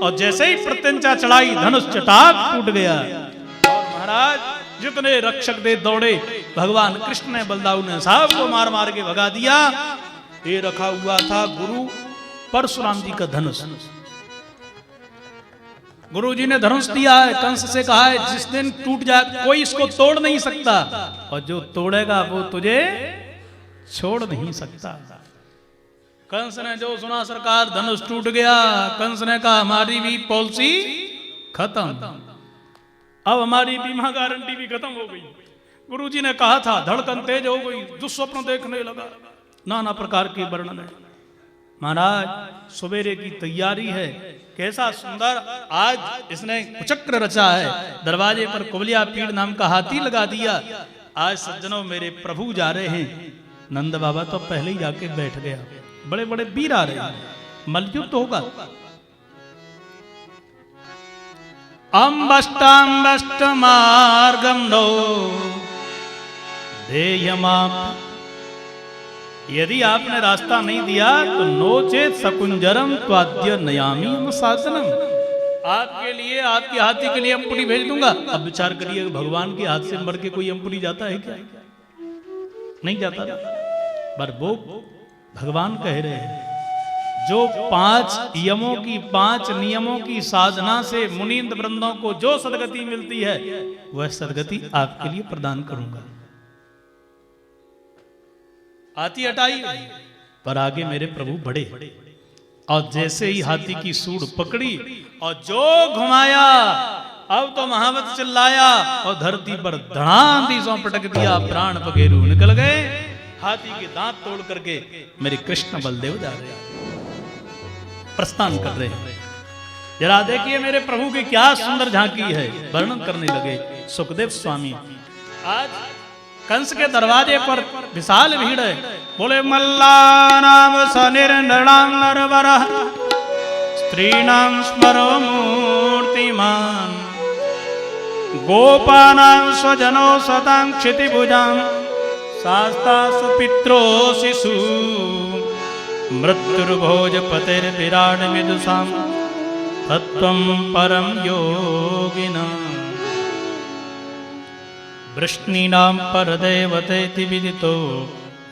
और जैसे ही प्रत्यंचा चढ़ाई धनुष चटाक टूट गया। और महाराज जितने रक्षक दे दौड़े, भगवान कृष्ण ने बलदाऊ ने साहब को मार मार के भगा दिया। ये रखा हुआ था गुरु परशुराम जी का धनुष। गुरु जी ने धनुष दिया है, कंस से कहा है जिस दिन टूट जाए कोई इसको तोड़ नहीं सकता, और जो तोड़ेगा वो तुझे छोड़ नहीं सकता। कंस ने जो सुना सरकार धनुष टूट गया, कंस ने कहा हमारी भी पॉलिसी खत्म, अब हमारी बीमा गारंटी भी खत्म हो गई। गुरु जी ने कहा था धड़कन तेज हो गई, दुस्वप्न देखने लगा, नाना प्रकार के वर्णन है। महाराज सवेरे की तैयारी है, कैसा सुंदर आज इसने कुचक्र रचा है, दरवाजे पर कुबलिया पीड़ नाम का हाथी लगा दिया। आज सज्जनों मेरे प्रभु जा रहे हैं, नंद बाबा तो पहले ही जाके बैठ गया, बड़े बड़े वीर आ रहे हैं, मलयुद्ध होगा। अम्बष्टाम्बष्ट मार्गम नो देयमाप, यदि आपने रास्ता नहीं दिया तो नोचेत सकुंजरम त्वाद्य नयामी साधनम, आपके लिए आपके हाथी के लिए अंपुली भेज दूंगा। अब विचार करिए भगवान के हाथ से मर के कोई अंपुली जाता है क्या? नहीं जाता था। पर वो भगवान कह रहे हैं जो 5 यमों की 5 नियमों की साधना से मुनींद्र वृंदों को जो सदगति मिलती है वह सदगति आपके लिए प्रदान करूंगा। हाथी हटाई पर आगे मेरे प्रभु बढ़े, और जैसे ही हाथी की सूंड पकड़ी और जो घुमाया, अब तो महावत चिल्लाया और धरती पर धड़ाम दीसों पटक दिया, प्राण पखेरु निकल गए। हाथी के दांत तोड़ करके मेरे कृष्ण बलदेव जा रहे हैं, प्रस्थान कर रहे हैं। जरा देखिए मेरे प्रभु की क्या सुंदर झांकी है, वर्णन करने लगे सुखदेव स्वामी। आज कंस के दरवाजे पर विशाल भीड़ है, बोले मल्लानाम सनिर्नृणाम नरवरः स्त्रीणाम स्मरो मूर्तिमान गोपानां स्वजनो सतां क्षितिभुजां शास्ता सुपित्रो शिशु मृत्युर्भोजपतिर्विराड विदुषां तत्त्वं परम योगिनां वृष्णीनां परदेवतेति विदितो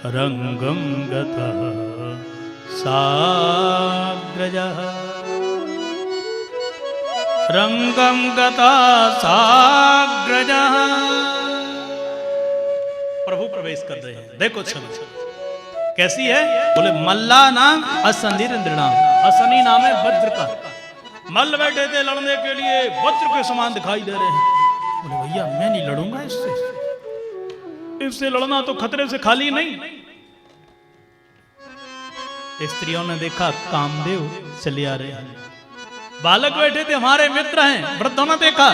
रंगं गतः साग्रजः रंगं गता साग्रजः। प्रभु प्रवेश कर रहे हैं, देखो छवि कैसी है। बोले मल्ला नाम असनिर्नृणाम, असनी नाम है वज्र का। मल्ल बैठे थे लड़ने के लिए, वज्र के समान दिखाई दे रहे हैं। बोले भैया मैं नहीं लड़ूंगा इससे, इससे लड़ना तो खतरे से खाली नहीं। स्त्रियों ने देखा कामदेव चले आ रहे हैं, बालक बैठे थे हमारे मित्र हैं। वृद्धों ने देखा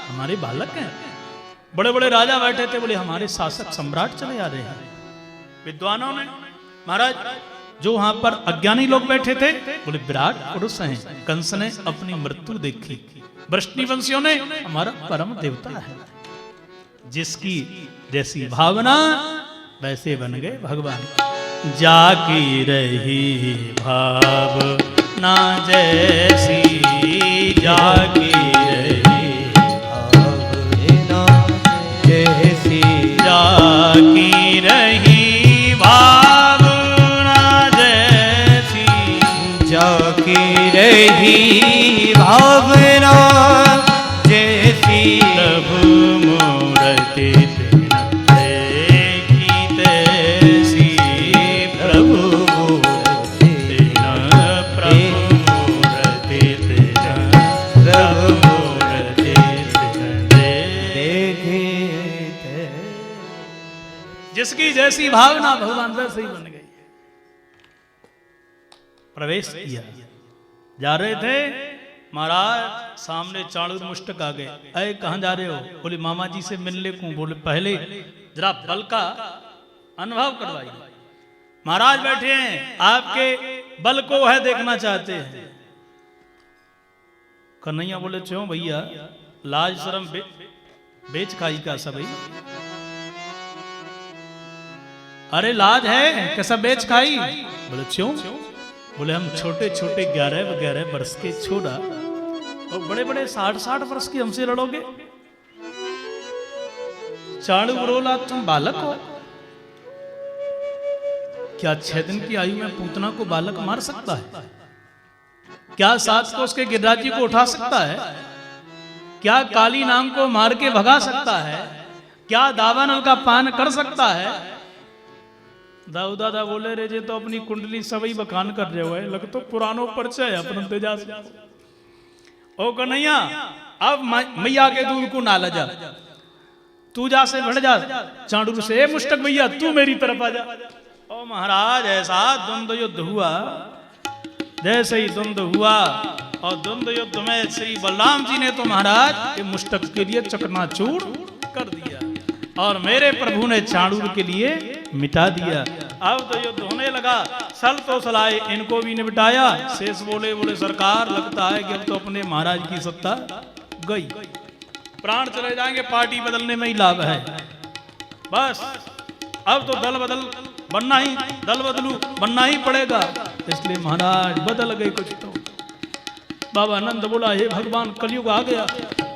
हमारे बालक हैं। बड़े बड़े राजा बैठे थे, बोले हमारे शासक सम्राट चले आ रहे हैं। विद्वानों ने महाराज जो वहां पर अज्ञानी लोग बैठे थे, बोले विराट पुरुष हैं। कंस ने अपनी मृत्यु देखी, वृष्णिवंशियों ने हमारा परम देवता है। जिसकी जैसी भावना वैसे बन गए भगवान। जाकी रही भावना जैसी, जाकी रही भावना जैसी, जाकी रही भावना जैसी, जाकी रही भावना जैसी, प्रभु मूर्ति देखी तैसी, प्रभु मूर्ति प्रभु मूर्ति प्रभु मूर्ति देखी। जिसकी जैसी भावना भगवान वैसे ही बन गई। प्रवेश किया, जा रहे थे महाराज, सामने चाणूर मुष्टक आ गए। अरे कहां जा रहे हो? बोले मामा जी से मिलने को। बोले पहले जरा बल का अनुभव करवाइए। महाराज बैठे हैं, आपके बल को है देखना चाहते हैं। कन्हैया बोले क्यों भैया, लाज शर्म बेच खाई का सब भाई? अरे लाज है कैसा बेच खाई? बोले क्यों? बोले हम छोटे छोटे 11 वर्ष के छोरा और बड़े बड़े 60-60 वर्ष की हमसे लड़ोगे? चाणूर बोला तुम बालक हो क्या? 6 दिन की आयु में पूतना को बालक मार सकता है क्या? 7 को उसके गिरिराज जी को उठा सकता है क्या? काली नाम को मार के भगा सकता है क्या? दावानल का पान कर सकता है? दाऊ दादा बोले रे जे तो अपनी कुंडली सवई बखान कर रहे हो है, लग तो पुरानो परिचय अपन तेजास ओ कन्हैया अब मैया के दूध को ना लजा, तू जा से बढ़ जा चांडूर से, मुष्टक भैया तू मेरी तरफ आ जा। ओ महाराज ऐसा द्वंद्व युद्ध हुआ, जैसे ही द्वंद्व हुआ और द्वंद्व युद्ध में श्री बलराम जी ने तो महाराज ये मुष्टक के लिए चकनाचूर कर दिया और मेरे प्रभु ने चाणूर के लिए मिटा दिया। अब तो युद्ध होने लगा, सल तो सलाए इनको भी निपटाया। शेष बोले बोले सरकार लगता है कि अब तो अपने महाराज की सत्ता गई, प्राण चले जाएंगे, पार्टी बदलने में ही लाभ है, बस अब तो दल बदल बनना ही, दल बदलू बनना ही पड़ेगा। इसलिए महाराज बदल गए कुछ तो। बाबा आनंद बोला हे भगवान कलयुग आ गया,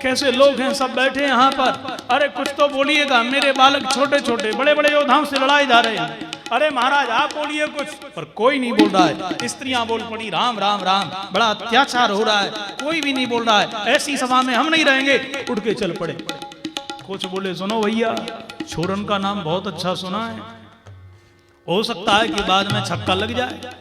कैसे लोग हैं सब बैठे यहाँ पर, अरे कुछ तो बोलिएगा, मेरे बालक छोटे छोटे बड़े बड़े योद्धाओं से लड़ाई जा रहे हैं, अरे महाराज आप बोलिए कुछ। पर कोई नहीं बोल रहा है, स्त्रियां बोल पड़ी राम राम राम, बड़ा अत्याचार हो रहा है, कोई भी नहीं बोल रहा है, ऐसी सभा में हम नहीं रहेंगे, उठ के चल पड़े। कुछ बोले सुनो भैया छोरन का नाम बहुत अच्छा सुना है, हो सकता है कि बाद में छक्का लग जाए,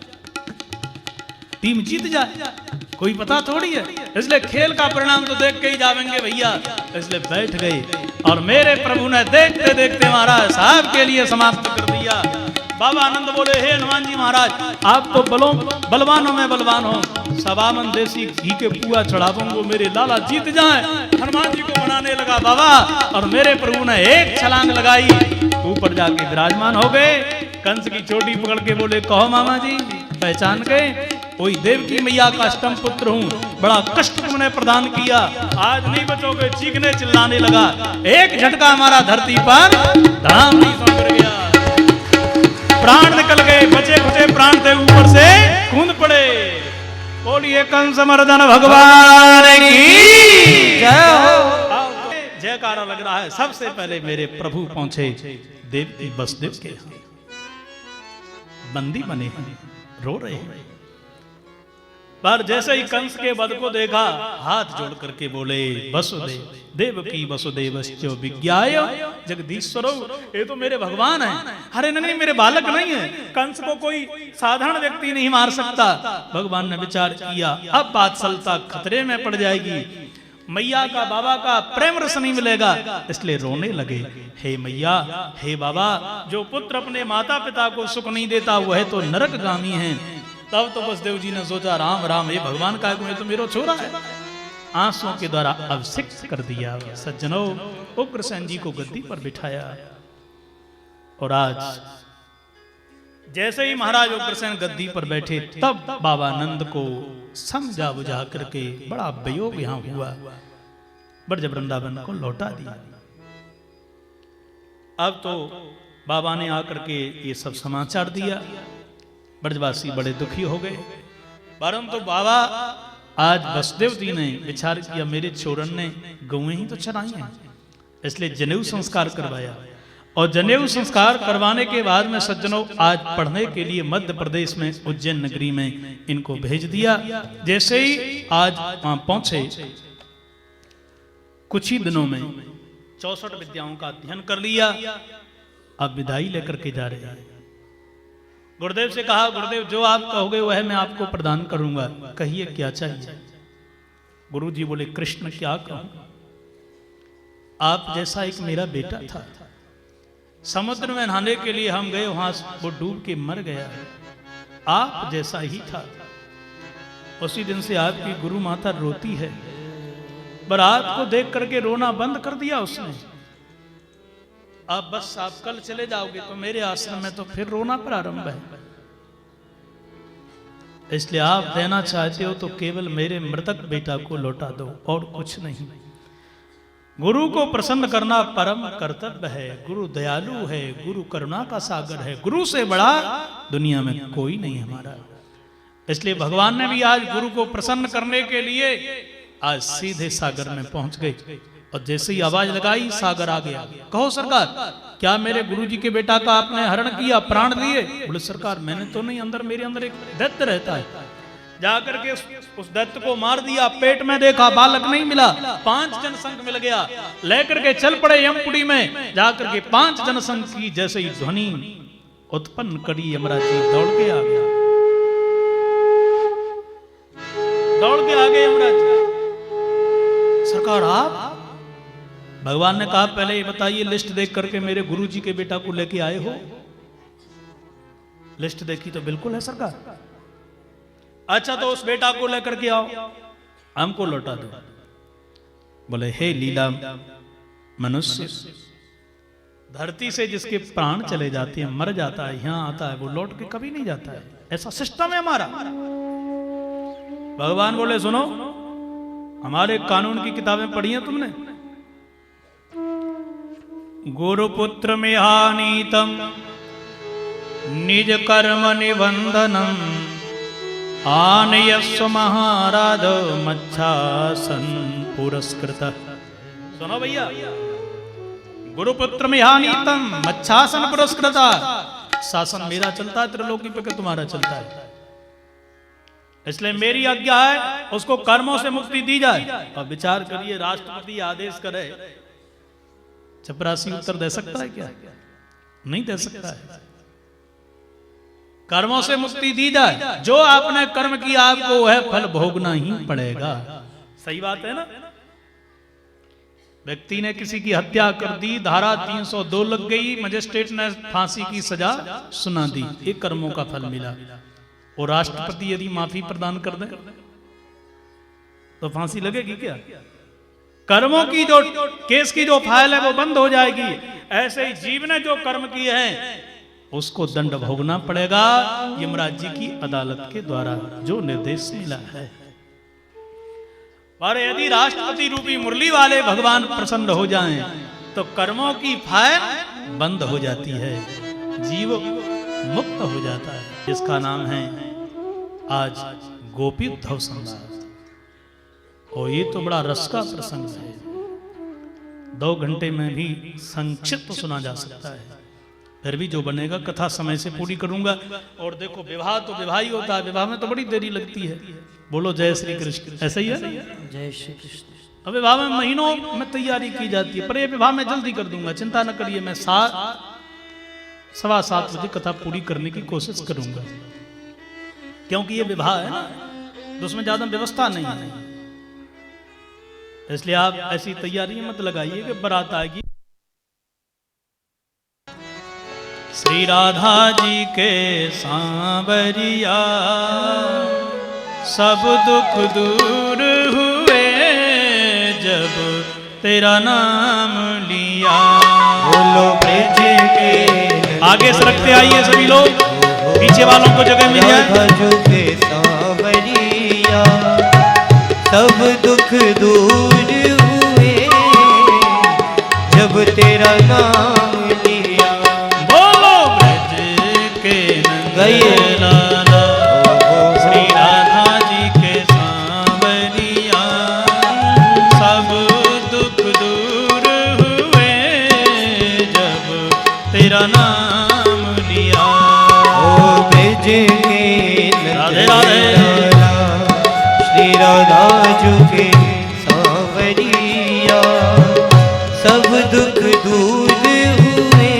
टीम जीत जाए, कोई पता थोड़ी है, इसलिए खेल का परिणाम तो देख के ही जावेंगे भैया। इसलिए बैठ गए और मेरे प्रभु ने देखते देखते महाराज साहब के लिए समाप्त कर दिया। बाबा आनंद बोले हे हनुमान जी महाराज आप तो बलवानों में बलवान हो, सवामन देसी घी के पुआ चढ़ावोगे, मेरे लाला जीत जाए। हनुमान जी को बनाने लगा बाबा और मेरे प्रभु ने एक छलांग लगाई, ऊपर जाके विराजमान हो गए। कंस की चोटी पकड़ के बोले कहो मामा जी पहचान गए, वही देवकी मैया का अष्टम पुत्र हूँ, बड़ा कष्ट तुमने प्रदान किया, आज नहीं बचोगे। चीखने चिल्लाने लगा, एक झटका हमारा धरती पर धाम नहीं समझ गया, प्राण निकल गए, बचे खुचे प्राण थे ऊपर से कूद पड़े। बोलिए कंस मर्दन भगवान की जय हो। जयकारा लग रहा है। सबसे पहले मेरे प्रभु पहुंचे देवकी वसुदेव के यहाँ, बंदी बने हैं, रो रहे हैं। पर जैसे ही कंस के वध को देखा हाथ जोड़ करके बोले वसुदेव देवकी वसुदेवश्च विज्ञाय जगदीश्वरो, ये तो मेरे भगवान हैं। अरे नहीं मेरे बालक नहीं है, कंस को कोई साधारण व्यक्ति नहीं मार सकता। भगवान ने विचार किया अब बात सलता खतरे में पड़ जाएगी, मैया का बाबा का प्रेम रस नहीं मिलेगा, इसलिए रोने लगे। हे मैया हे बाबा, जो पुत्र अपने माता पिता को सुख नहीं देता वह तो नरकगामी है। तब तो वसुदेव जी ने सोचा राम राम ये भगवान का है, तो मेरा छोरा है। आंसुओं के द्वारा अभिषिक्त कर दिया। सज्जनों उग्रसेन जी को गद्दी पर बिठाया और आज जैसे ही महाराज उग्रसेन गद्दी पर बैठे तब बाबा नंद को समझा बुझा करके बड़ा वियोग यहां हुआ, ब्रज वृंदावन को लौटा दिया। अब तो बाबा ने आकर के ये सब समाचार दिया, ब्रजवासी बड़े दुखी हो गए। परंतु बाबा आज वसुदेव जी ने विचार किया मेरे छोरन ने गौएं ही तो चराई हैं, इसलिए जनेऊ संस्कार करवाया और जनेऊ संस्कार करवाने के बाद में सज्जनों आज पढ़ने के लिए मध्य प्रदेश में उज्जैन नगरी में इनको भेज दिया। जैसे ही आज वहां पहुंचे कुछ ही दिनों में 64 विद्याओं का अध्ययन कर लिया, अब विदाई लेकर के जा रहे हैं। गुरुदेव से कहा गुरुदेव जो आप कहोगे वह मैं आपको प्रदान करूंगा, कहिए क्या चाहिए। गुरु जी बोले कृष्ण क्या कहूं, आप जैसा एक मेरा बेटा था, समुद्र में नहाने के लिए हम गए, वहां वो डूब के मर गया, आप जैसा ही था। उसी दिन से आपकी गुरु माता रोती है, पर आपको देख करके रोना बंद कर दिया उसने। अब बस आप कल चले जाओगे तो मेरे आश्रम में तो फिर रोना प्रारंभ है, इसलिए आप देना चाहते हो तो केवल मेरे मृतक बेटा को लौटा दो और कुछ नहीं। गुरु को प्रसन्न करना परम कर्तव्य है, गुरु दयालु है, गुरु करुणा का सागर है, गुरु से बड़ा दुनिया में कोई नहीं हमारा। इसलिए भगवान ने भी आज गुरु को प्रसन्न करने के लिए आज सीधे सागर में पहुंच गए और जैसे ही आवाज लगाई सागर आ गया। कहो सरकार, क्या मेरे गुरुजी के बेटा का आपने हरण किया, प्राण लिए? बोले सरकार मैंने तो नहीं, अंदर मेरे अंदर एक दैत्य रहता है। जाकर के उस दैत्य को मार दिया। पेट में देखा बालक नहीं मिला, 5 जनसंख मिल गया। लेकर के चल पड़े यमपुरी में। जाकर के 5 जनसंख की जैसे ही ध्वनि उत्पन्न करी, यमराज जी दौड़ के आ गया, दौड़ के आ गए यमराज जी। सरकार आप? भगवान ने कहा पहले ये बताइए लिस्ट देख करके मेरे गुरुजी के बेटा को लेके आए हो? लिस्ट देखी तो बिल्कुल है सरकार। अच्छा तो उस बेटा को लेकर के आओ, हमको लौटा दो। बोले हे लीला मनुष्य, धरती से जिसके प्राण चले जाते हैं, मर जाता है, यहां आता है, वो लौट के कभी नहीं जाता है, ऐसा सिस्टम है हमारा। भगवान बोले सुनो, हमारे कानून की किताबें पढ़ी हैं तुमने? गुरुपुत्र में हानितम निज कर्म निबंधनम आनयस्व महाराज मच्छासन पुरस्कृत। सुनो भैया, गुरुपुत्र में हानितम मच्छासन पुरस्कृत। शासन मेरा चलता है, त्रिलोकी पे तुम्हारा चलता है, इसलिए मेरी आज्ञा है उसको कर्मों से मुक्ति दी जाए। और विचार करिए, राष्ट्रपति आदेश करे, चपरासी उत्तर दे सकता है क्या? नहीं दे सकता है। कर्मों से मुक्ति दी जाए, जो आपने कर्म किया आपको वह फल भोगना ही पड़ेगा। सही बात है ना? व्यक्ति ने किसी की हत्या कर दी, धारा 302 लग गई, मजिस्ट्रेट ने फांसी की सजा सुना दी, एक कर्मों का फल मिला। और राष्ट्रपति यदि माफी प्रदान कर दे तो फांसी लगेगी क्या? कर्मों की जो केस की जो फाइल है वो बंद हो जाएगी। ऐसे ही जीव ने जो कर्म किए हैं उसको दंड भोगना पड़ेगा यमराज जी की अदालत के द्वारा, जो निर्देश मिला है। और यदि राष्ट्रपति रूपी मुरली वाले भगवान प्रसन्न हो जाएं तो कर्मों की फाइल बंद हो जाती है, जीव मुक्त हो जाता है। जिसका नाम है आज गोपी उद्धव संवाद। और ये तो बड़ा रस का प्रसंग है, 2 घंटे में भी संक्षिप्त सुना जा सकता है। फिर भी जो बनेगा कथा समय से पूरी करूंगा। और देखो विवाह तो विवाह ही होता है, विवाह में तो बड़ी देरी लगती है। बोलो जय श्री कृष्ण। ऐसा ही है, जय श्री कृष्ण। अब विवाह में महीनों में तैयारी की जाती है, पर ये विवाह में जल्दी कर दूंगा, चिंता न करिए। मैं 7:15 बजे कथा पूरी करने की कोशिश करूंगा, क्योंकि ये विवाह है ना, तो उसमें ज्यादा व्यवस्था नहीं है। इसलिए आप ऐसी तैयारी मत लगाइए कि बारात आएगी। श्री राधा जी के सांवरिया सब दुख दूर हुए जब तेरा नाम लिया। बोलो ब्रज के आगे सरकते आइए सभी लोग, पीछे वालों को जगह मिल जाए। के सांवरिया सब दुख दूर हुए जब तेरा नाम लिया। बोलो ब्रज के नंद लाला श्री राधा जी के सांवरिया सब दुख दूर हुए जब तेरा नाम लिया। ओ ब्रज के राधे राधे श्री राधा जी के सांवरिया सब दुख दूर हुए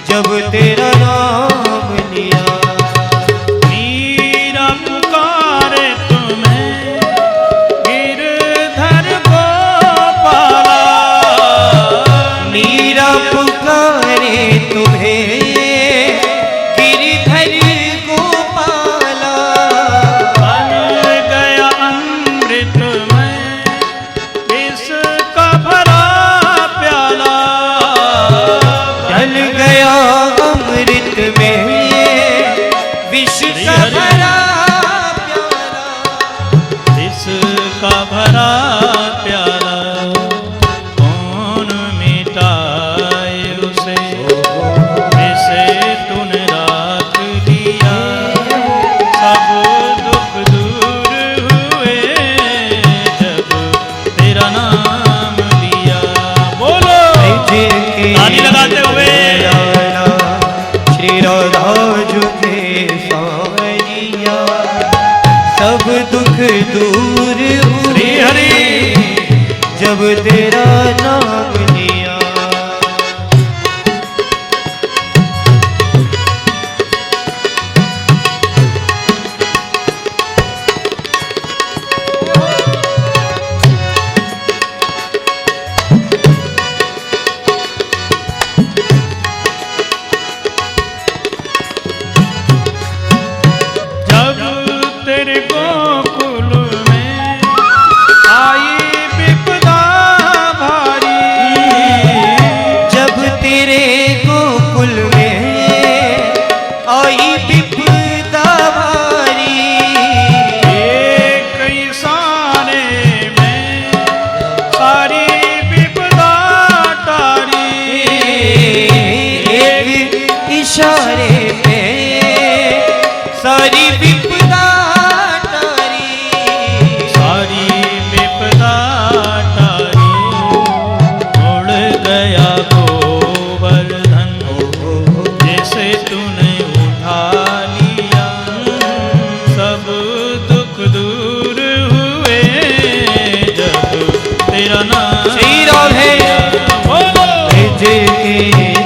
जब तेरा नाम लिया। मीरा पुकारे तुम्हें गिरधर गोपाला। मीरा पुकारे तुम्हें गिरधर गोपाला। बन गया अमृत में इसका भरा प्याला। जल गया अमृत में विष का भरा प्याला। इसका भरा प्याला कौन मिटाए उसे, इसे तूने राख लिया। सब दुख दूर हुए दूर श्री हरि जब तेरा नाम लिया। जब तेरे गोकुल में आई विपदा भारी, जब तेरे गोकुल में आई विपदा भारी, एक इशारे में सारी विपदा टारी, एक इशारे में सारी विपदा टारी, सारी विपदा टारी। उड़ गया गोवर्धन जैसे तूने उठा लिया, सब दुख दूर हुए जब तेरा नाम श्री राधे बोलो। ब्रज के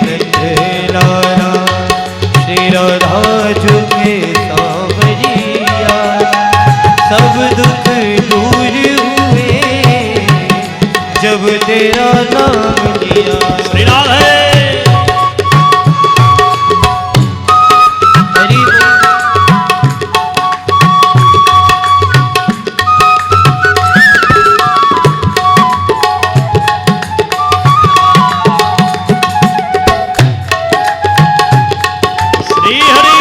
नंद लाला श्री राधा झुके सांवरिया, सब दुख दूर हुए जब तेरा नाम लिया। श्री राधे हरि बोल। श्री हरि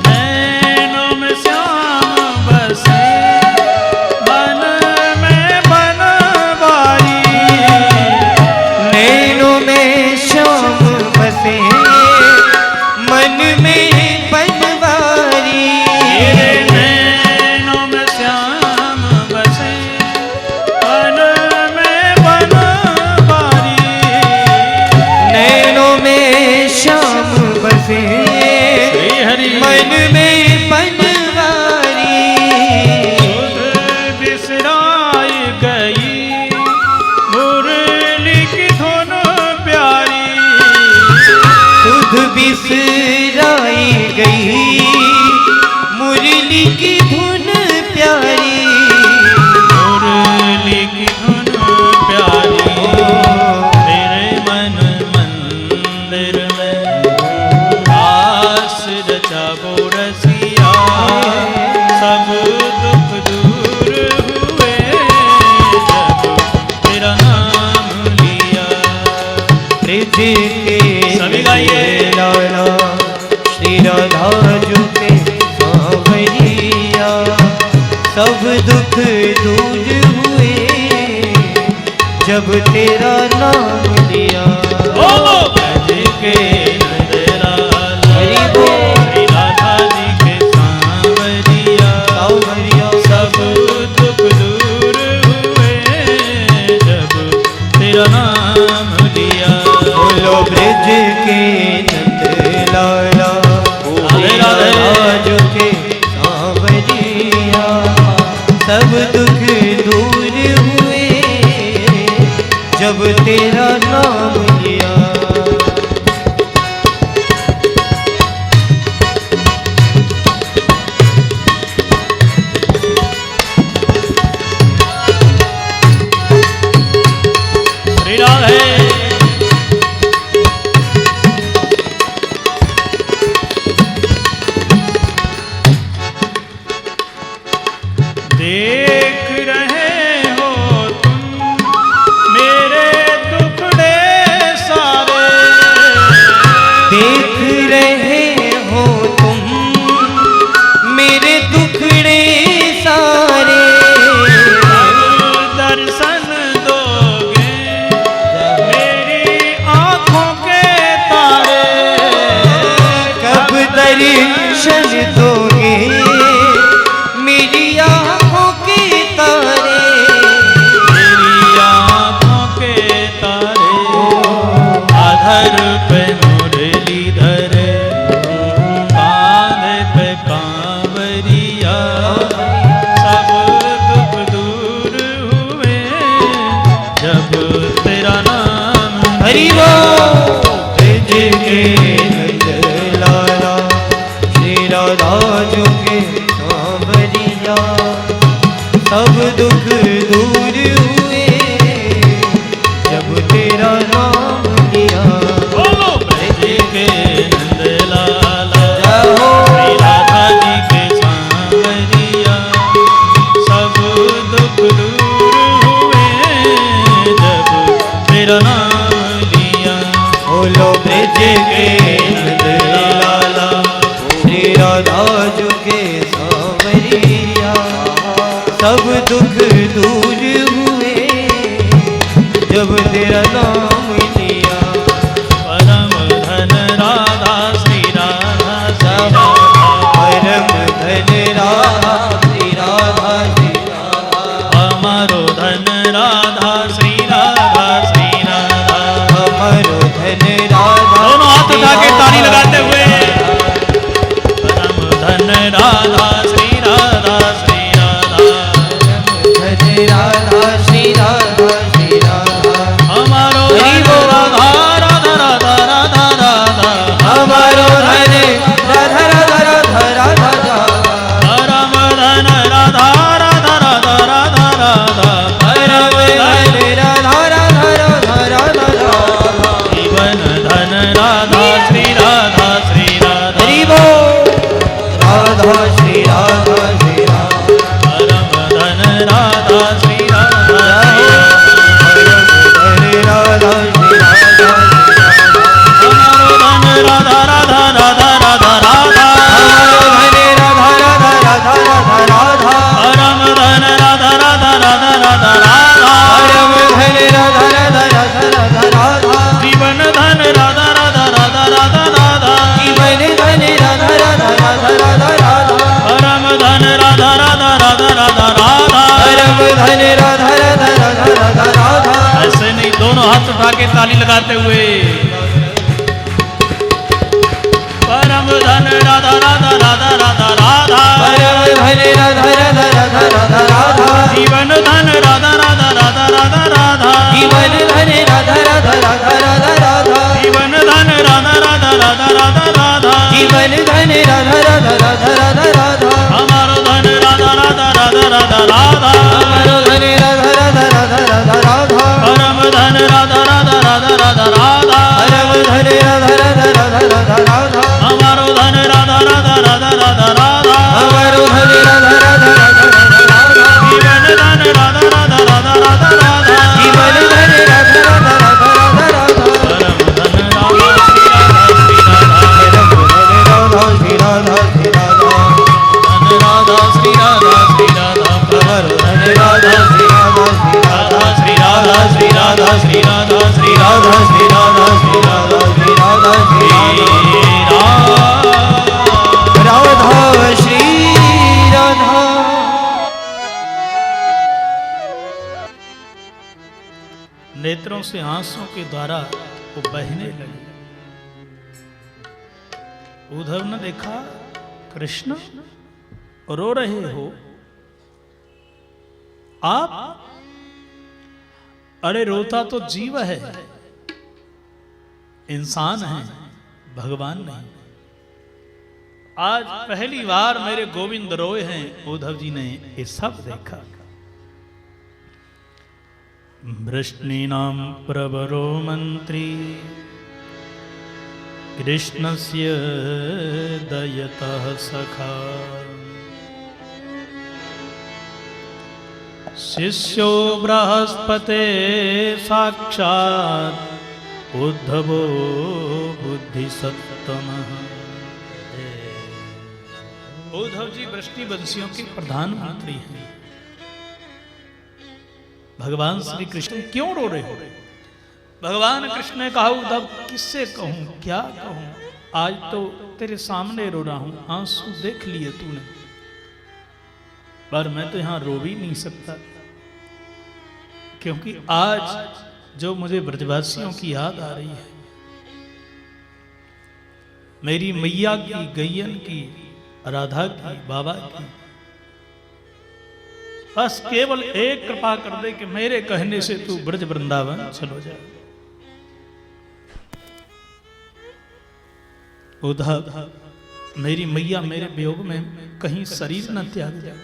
नैनों में श्याम बसे बन में बनवारी, नैनों में श्याम बसे मन में बनवारी, तेरे नैनों में श्याम बसे बन में बनवारी, नैनों में श्याम बसे श्री हरि मन में बनवारी, सुध बिसराई गई मुरली की धुन प्यारी, सुध बिसराई गई मुरली की धुन प्यारी, मुरली की धुन प्यारी। तेरे मन मंदिर में आस रचा बोरसिया, सब दुख दूर हुए जब तेरा नाम लिया। ब्रज के सभी गाइए। लाला श्री राधा झुके सांवरिया, सब दुख दूर हुए जब तेरा नाम लिया। बोलो ब्रज के नंदलाल हरि बोल। श्री राधा जी के सांवरिया, सांवरिया सब दुख दूर हुए जब तेरा नाम लिया। बोलो ब्रज के नंद लाला राधे राधे। राज के सांवरिया, सब दुख दूर हुए जब तेरा नाम लिया। श्री राधे देख रहे हो तुम मेरे दुखड़े सारे, देख रहे हो तुम मेरे दुखड़े सारे, कब दर्शन दोगे मेरी आँखों के तारे, कब दर्शन दोगे मेरी आँखों के राजू के सांवरिया, सब दुख दूर हुए जब तेरा नाम लिया। बोलो ब्रज के नंद लाला, जय हो। श्री राधा जी के सांवरिया, सब दुख दूर हुए जब तेरा नाम लिया। बोलो ब्रज के नंद लाला, श्री राधा जू के सांवरिया, सब दुख दूर हुए जब तेरा नाम लिया। परम धन राधा श्री राधा श्री राधा, परम धन राधा श्री राधा श्री राधा, हमारो धन राधा श्री राधा श्री राधा। हमारो धन राधा। दोनों हाथ उठा के ताली लगाते हुए परम धन राधा श्री राधा श्री राधा, धन राधा श्री राधा श्री राधा, हमारो धन राधा राधा राधा राधा राधा, हमारो धन राधा राधा राधा राधा राधा, परम धन राधा राधा राधा राधा राधा, परम धन राधा राधा राधा राधा राधा, जीवन धन राधा श्री राधा श्री राधा। हरि बोल। राधा श्री राधा श्री राधा, परम धन राधा श्री राधा श्री राधा श्री राधा, हमारो धन राधा राधा राधा राधा राधा, हमारो धन राधा राधा राधा राधा, परम धन राधा राधा राधा राधा राधा, परम धन राधा राधा राधा राधा राधा, जीवन धन राधा राधा राधा राधा राधा, जीवन धन राधा राधा राधा राधा राधा, परम धन राधा राधा राधा राधा राधा, परम धन राधा राधा राधा राधा राधा। ऐसे नहीं, दोनों हाथ उठा के ताली लगाते हुए परम धन राधा राधा राधा राधा राधा, परम धन राधा राधा राधा राधा राधा, जीवन धन राधा राधा राधा राधा राधा, जीवन धन राधा राधा राधा राधा राधा, जीवन धन राधा राधा राधा राधा राधा, जीवन धन राधा राधा राधा राधा राधा, हमारो धन राधा राधा राधा राधा राधा, हमारो धन राधा राधा राधा राधा राधा, परम धन राधा राधा राधा राधा राधा, परम धन राधा राधा राधा राधा राधा, हमारो धन राधा राधा राधा राधा राधा, हमारो धन राधा राधा राधा राधा राधा, जीवन धन राधा राधा राधा राधा राधा, जीवन धन राधा राधा राधा राधा राधा, परम धन राधा श्री राधा श्री राधा, परम धन राधा श्री राधा श्री राधा, धन राधा श्री राधा श्री राधा, हमारो धन राधा श्री राधा श्री राधा, राधा श्री राधा श्री राधा श्री राधा श्री राधा राधा श्री राधा श्री राधा श्री राधा श्री राधा, राधा श्री राधा। नेत्रों से आंसू के द्वारा वो बहने लगे। उद्धव ने देखा कृष्ण रो रहे हो आप? अरे रोता तो जीव है, इंसान है, भगवान नहीं। आज पहली बार मेरे गोविंद रोए हैं। उद्धव जी ने ये सब देखा। वृष्णीनां प्रवरो मंत्री कृष्णस्य दयतः सखा शिष्यो बृहस्पते साक्षात् उद्धवो बुद्धिसत्तमः। उद्धव जी वृष्णिवंशियों के प्रधानमंत्री हैं। भगवान श्री कृष्ण क्यों रो रहे हो? भगवान कृष्ण ने कहा उद्धव किससे कहूं, क्या कहूं? आज तो तेरे सामने रो रहा हूं, आंसू देख लिए तूने, पर मैं तो यहां रो भी नहीं सकता, क्योंकि आज जो मुझे ब्रजवासियों की याद आ रही है, मेरी मैया की, गैयन की, राधा की, बाबा की, बस केवल एक कृपा कर दे कि मेरे कहने से तू ब्रज वृंदावन चलो जा। उद्धव मेरी मैया मेरे वियोग में कहीं शरीर न त्याग जाए।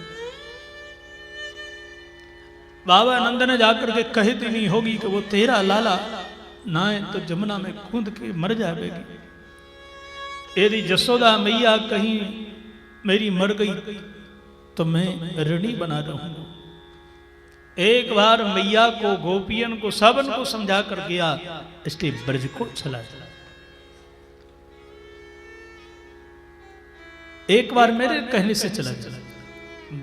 बाबा नंद ने जाकर के कह देनी होगी कि वो तेरा लाला नाए तो जमुना में कूद के मर जाएगी। यदि जसोदा मैया कहीं मेरी मर गई तो मैं ऋणी बना रहूंगा। एक बार मैया को, गोपियन को, सबन को समझा कर गया, इसलिए ब्रज को चला जाए। एक बार मेरे कहने से चला चला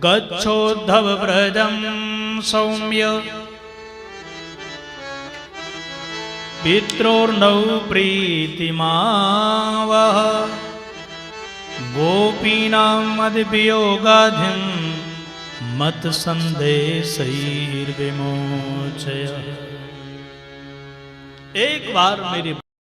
गच्छोद्धव व्रजम सौम्य पित्रोर्नौ प्रीतिमावह गोपीनां मदवियोगाधिं मत संदेशैर्विमोचय। एक बार मेरे